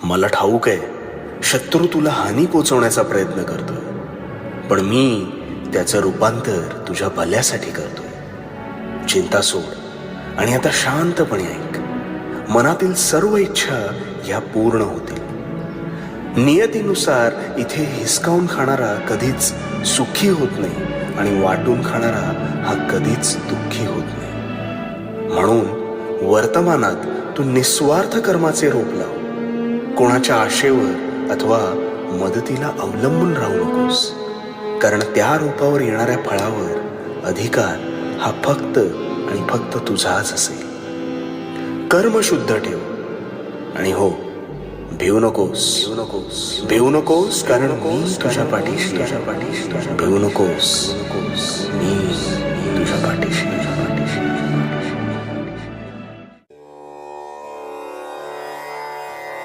मला ठाऊक आहे शत्रू तुला हानी पोचवण्याचा प्रयत्न करतोय, पण मी त्याचं रूपांतर तुझ्या भल्यासाठी करतोय. चिंता सोड आणि आता शांतपणे ऐक. मनातील सर्व इच्छा ह्या पूर्ण होतील. नियतीनुसार इथे हिसकावून खाणारा कधीच सुखी होत नाही आणि वाटून खाणारा हा कधीच दुःखी होत नाही. म्हणून वर्तमानात तू निस्वार्थ कर्माचे रोप लाव. कोणाच्या आशेवर अथवा मदतीला अवलंबून राहू नकोस, कारण त्या रोपावर येणाऱ्या फळावर अधिकार हा फक्त आणि फक्त तुझाच असेल. कर्म शुद्ध ठेव आणि हो, भिवू नकोस कारण मी तुझ्या पाठीशी. भिवू नकोस, मी तुझ्या पाठीशी.